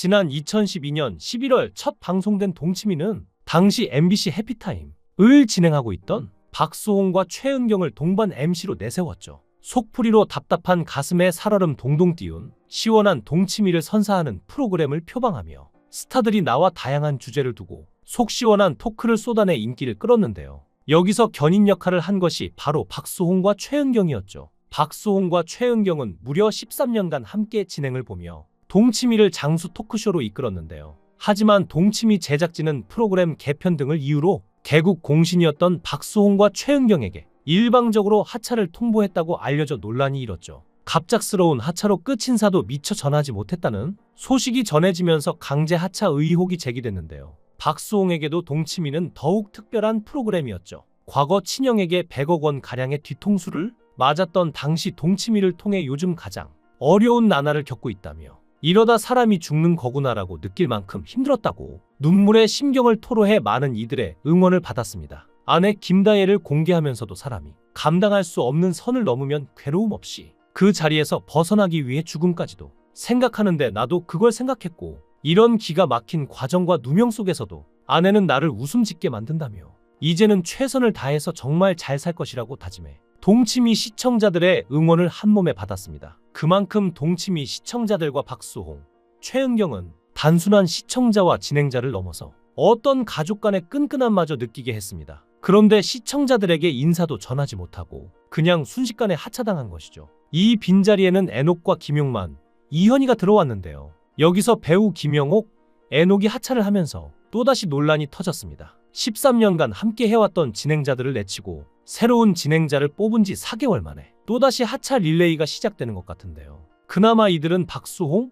지난 2012년 11월 첫 방송된 동치미는 당시 MBC 해피타임을 진행하고 있던 박수홍과 최은경을 동반 MC로 내세웠죠. 속풀이로 답답한 가슴에 살얼음 동동 띄운 시원한 동치미를 선사하는 프로그램을 표방하며 스타들이 나와 다양한 주제를 두고 속 시원한 토크를 쏟아내 인기를 끌었는데요. 여기서 견인 역할을 한 것이 바로 박수홍과 최은경이었죠. 박수홍과 최은경은 무려 13년간 함께 진행을 보며 동치미를 장수 토크쇼로 이끌었는데요. 하지만 동치미 제작진은 프로그램 개편 등을 이유로 개국 공신이었던 박수홍과 최은경에게 일방적으로 하차를 통보했다고 알려져 논란이 일었죠. 갑작스러운 하차로 끝 인사도 미처 전하지 못했다는 소식이 전해지면서 강제 하차 의혹이 제기됐는데요. 박수홍에게도 동치미는 더욱 특별한 프로그램이었죠. 과거 친형에게 100억 원 가량의 뒤통수를 맞았던 당시 동치미를 통해 요즘 가장 어려운 나날을 겪고 있다며 이러다 사람이 죽는 거구나라고 느낄 만큼 힘들었다고 눈물의 심경을 토로해 많은 이들의 응원을 받았습니다. 아내 김다혜를 공개하면서도 사람이 감당할 수 없는 선을 넘으면 괴로움 없이 그 자리에서 벗어나기 위해 죽음까지도 생각하는데 나도 그걸 생각했고 이런 기가 막힌 과정과 누명 속에서도 아내는 나를 웃음 짓게 만든다며 이제는 최선을 다해서 정말 잘 살 것이라고 다짐해 동치미 시청자들의 응원을 한몸에 받았습니다. 그만큼 동치미 시청자들과 박수홍, 최은경은 단순한 시청자와 진행자를 넘어서 어떤 가족 간의 끈끈함마저 느끼게 했습니다. 그런데 시청자들에게 인사도 전하지 못하고 그냥 순식간에 하차당한 것이죠. 이 빈자리에는 애녹과 김용만, 이현희가 들어왔는데요. 여기서 배우 김영옥, 애녹이 하차를 하면서 또다시 논란이 터졌습니다. 13년간 함께 해왔던 진행자들을 내치고 새로운 진행자를 뽑은 지 4개월 만에 또다시 하차 릴레이가 시작되는 것 같은데요. 그나마 이들은 박수홍,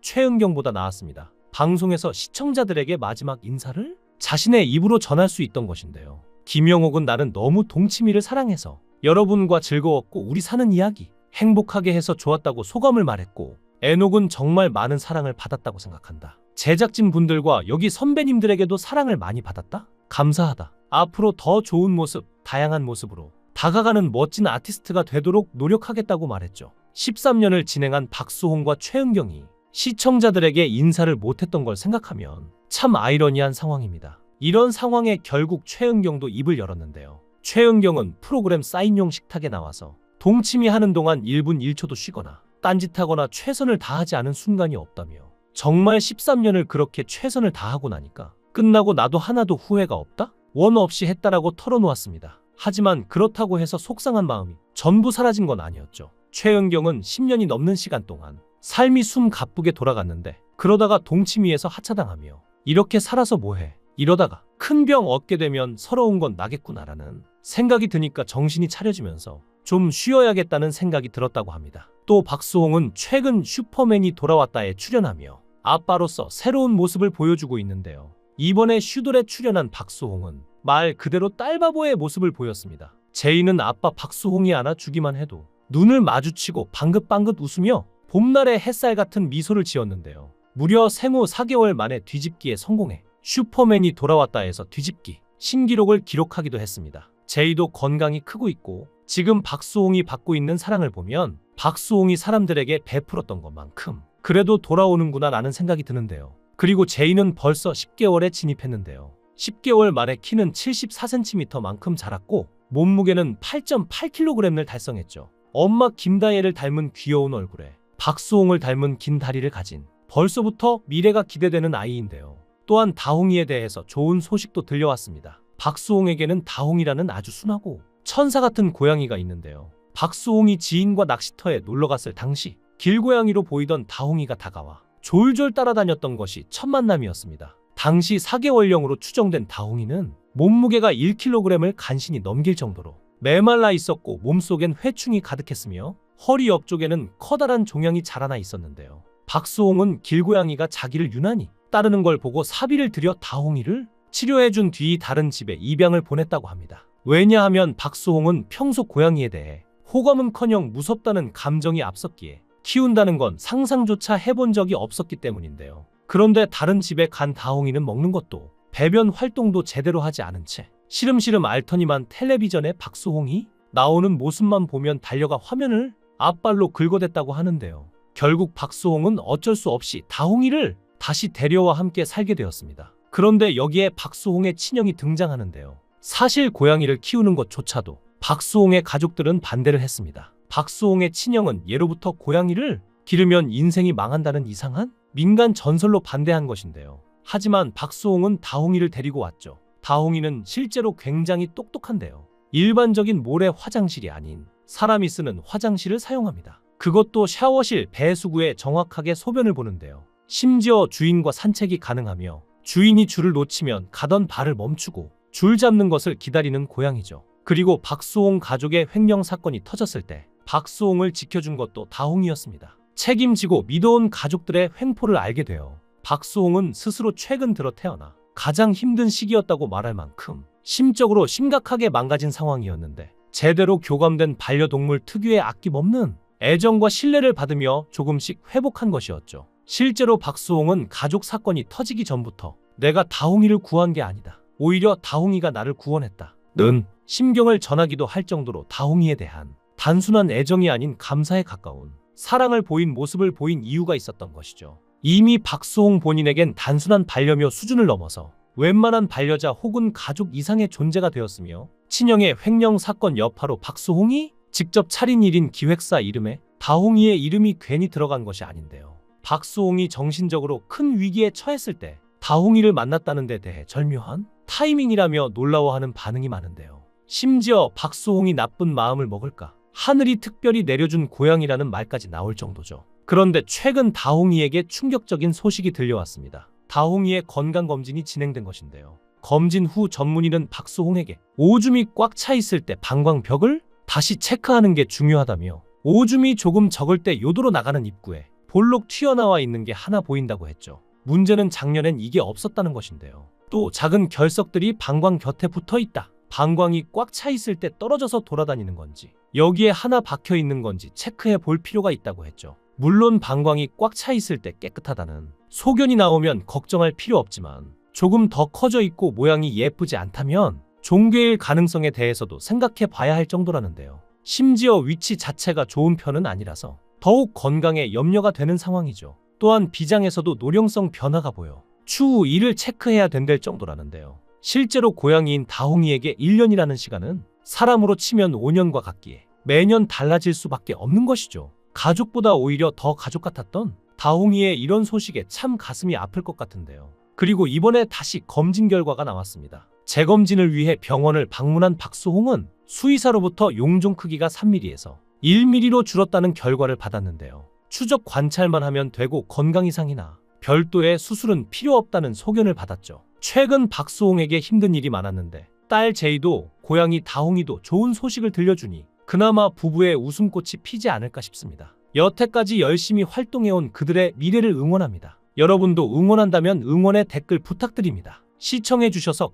최은경보다 나았습니다. 방송에서 시청자들에게 마지막 인사를 자신의 입으로 전할 수 있던 것인데요. 김영옥은 나는 너무 동치미를 사랑해서 여러분과 즐거웠고 우리 사는 이야기 행복하게 해서 좋았다고 소감을 말했고 애녹은 정말 많은 사랑을 받았다고 생각한다. 제작진 분들과 여기 선배님들에게도 사랑을 많이 받았다? 감사하다. 앞으로 더 좋은 모습, 다양한 모습으로 다가가는 멋진 아티스트가 되도록 노력하겠다고 말했죠. 13년을 진행한 박수홍과 최은경이 시청자들에게 인사를 못했던 걸 생각하면 참 아이러니한 상황입니다. 이런 상황에 결국 최은경도 입을 열었는데요. 최은경은 프로그램 사인용 식탁에 나와서 동치미 하는 동안 1분 1초도 쉬거나 딴짓하거나 최선을 다하지 않은 순간이 없다며 정말 13년을 그렇게 최선을 다하고 나니까 끝나고 나도 하나도 후회가 없다? 원 없이 했다라고 털어놓았습니다. 하지만 그렇다고 해서 속상한 마음이 전부 사라진 건 아니었죠. 최은경은 10년이 넘는 시간 동안 삶이 숨 가쁘게 돌아갔는데 그러다가 동치미에서 하차당하며 이렇게 살아서 뭐해? 이러다가 큰 병 얻게 되면 서러운 건 나겠구나라는 생각이 드니까 정신이 차려지면서 좀 쉬어야겠다는 생각이 들었다고 합니다. 또 박수홍은 최근 슈퍼맨이 돌아왔다에 출연하며 아빠로서 새로운 모습을 보여주고 있는데요. 이번에 슈돌에 출연한 박수홍은 말 그대로 딸바보의 모습을 보였습니다. 제이는 아빠 박수홍이 안아주기만 해도 눈을 마주치고 방긋방긋 웃으며 봄날의 햇살 같은 미소를 지었는데요. 무려 생후 4개월 만에 뒤집기에 성공해 슈퍼맨이 돌아왔다에서 뒤집기 신기록을 기록하기도 했습니다. 제이도 건강히 크고 있고 지금 박수홍이 받고 있는 사랑을 보면 박수홍이 사람들에게 베풀었던 것만큼 그래도 돌아오는구나 라는 생각이 드는데요. 그리고 제이는 벌써 10개월에 진입했는데요. 10개월 만에 키는 74cm만큼 자랐고 몸무게는 8.8kg을 달성했죠. 엄마 김다혜를 닮은 귀여운 얼굴에 박수홍을 닮은 긴 다리를 가진 벌써부터 미래가 기대되는 아이인데요. 또한 다홍이에 대해서 좋은 소식도 들려왔습니다. 박수홍에게는 다홍이라는 아주 순하고 천사 같은 고양이가 있는데요. 박수홍이 지인과 낚시터에 놀러갔을 당시 길고양이로 보이던 다홍이가 다가와 졸졸 따라다녔던 것이 첫 만남이었습니다. 당시 4개월령으로 추정된 다홍이는 몸무게가 1kg을 간신히 넘길 정도로 메말라 있었고 몸속엔 회충이 가득했으며 허리 옆쪽에는 커다란 종양이 자라나 있었는데요. 박수홍은 길고양이가 자기를 유난히 따르는 걸 보고 사비를 들여 다홍이를 치료해준 뒤 다른 집에 입양을 보냈다고 합니다. 왜냐하면 박수홍은 평소 고양이에 대해 호감은커녕 무섭다는 감정이 앞섰기에 키운다는 건 상상조차 해본 적이 없었기 때문인데요. 그런데 다른 집에 간 다홍이는 먹는 것도 배변 활동도 제대로 하지 않은 채 시름시름 앓더니만 텔레비전에 박수홍이 나오는 모습만 보면 달려가 화면을 앞발로 긁어댔다고 하는데요. 결국 박수홍은 어쩔 수 없이 다홍이를 다시 대려와 함께 살게 되었습니다. 그런데 여기에 박수홍의 친형이 등장하는데요. 사실 고양이를 키우는 것조차도 박수홍의 가족들은 반대를 했습니다. 박수홍의 친형은 예로부터 고양이를 기르면 인생이 망한다는 이상한 민간 전설로 반대한 것인데요. 하지만 박수홍은 다홍이를 데리고 왔죠. 다홍이는 실제로 굉장히 똑똑한데요. 일반적인 모래 화장실이 아닌 사람이 쓰는 화장실을 사용합니다. 그것도 샤워실 배수구에 정확하게 소변을 보는데요. 심지어 주인과 산책이 가능하며 주인이 줄을 놓치면 가던 발을 멈추고 줄 잡는 것을 기다리는 고양이죠. 그리고 박수홍 가족의 횡령 사건이 터졌을 때 박수홍을 지켜준 것도 다홍이었습니다. 책임지고 믿어온 가족들의 횡포를 알게 되어 박수홍은 스스로 최근 들어 태어나 가장 힘든 시기였다고 말할 만큼 심적으로 심각하게 망가진 상황이었는데 제대로 교감된 반려동물 특유의 아낌없는 애정과 신뢰를 받으며 조금씩 회복한 것이었죠. 실제로 박수홍은 가족 사건이 터지기 전부터 내가 다홍이를 구한 게 아니다. 오히려 다홍이가 나를 구원했다. 는 심경을 전하기도 할 정도로 다홍이에 대한 단순한 애정이 아닌 감사에 가까운 사랑을 보인 모습을 보인 이유가 있었던 것이죠. 이미 박수홍 본인에겐 단순한 반려묘 수준을 넘어서 웬만한 반려자 혹은 가족 이상의 존재가 되었으며 친형의 횡령 사건 여파로 박수홍이 직접 차린 일인 기획사 이름에 다홍이의 이름이 괜히 들어간 것이 아닌데요. 박수홍이 정신적으로 큰 위기에 처했을 때 다홍이를 만났다는 데 대해 절묘한 타이밍이라며 놀라워하는 반응이 많은데요. 심지어 박수홍이 나쁜 마음을 먹을까? 하늘이 특별히 내려준 고양이라는 말까지 나올 정도죠. 그런데 최근 다홍이에게 충격적인 소식이 들려왔습니다. 다홍이의 건강검진이 진행된 것인데요. 검진 후 전문의는 박수홍에게 오줌이 꽉 차 있을 때 방광벽을 다시 체크하는 게 중요하다며 오줌이 조금 적을 때 요도로 나가는 입구에 볼록 튀어나와 있는 게 하나 보인다고 했죠. 문제는 작년엔 이게 없었다는 것인데요. 또 작은 결석들이 방광 곁에 붙어 있다. 방광이 꽉 차 있을 때 떨어져서 돌아다니는 건지 여기에 하나 박혀 있는 건지 체크해 볼 필요가 있다고 했죠. 물론 방광이 꽉 차 있을 때 깨끗하다는 소견이 나오면 걱정할 필요 없지만 조금 더 커져 있고 모양이 예쁘지 않다면 종괴일 가능성에 대해서도 생각해 봐야 할 정도라는데요. 심지어 위치 자체가 좋은 편은 아니라서 더욱 건강에 염려가 되는 상황이죠. 또한 비장에서도 노령성 변화가 보여 추후 이를 체크해야 된될 정도라는데요. 실제로 고양이인 다홍이에게 1년이라는 시간은 사람으로 치면 5년과 같기에 매년 달라질 수밖에 없는 것이죠. 가족보다 오히려 더 가족 같았던 다홍이의 이런 소식에 참 가슴이 아플 것 같은데요. 그리고 이번에 다시 검진 결과가 나왔습니다. 재검진을 위해 병원을 방문한 박수홍은 수의사로부터 용종 크기가 3mm에서 1mm로 줄었다는 결과를 받았는데요. 추적 관찰만 하면 되고 건강 이상이나 별도의 수술은 필요 없다는 소견을 받았죠. 최근 박수홍에게 힘든 일이 많았는데 딸 제이도 고양이 다홍이도 좋은 소식을 들려주니 그나마 부부의 웃음꽃이 피지 않을까 싶습니다. 여태까지 열심히 활동해온 그들의 미래를 응원합니다. 여러분도 응원한다면 응원의 댓글 부탁드립니다. 시청해주셔서 감사합니다.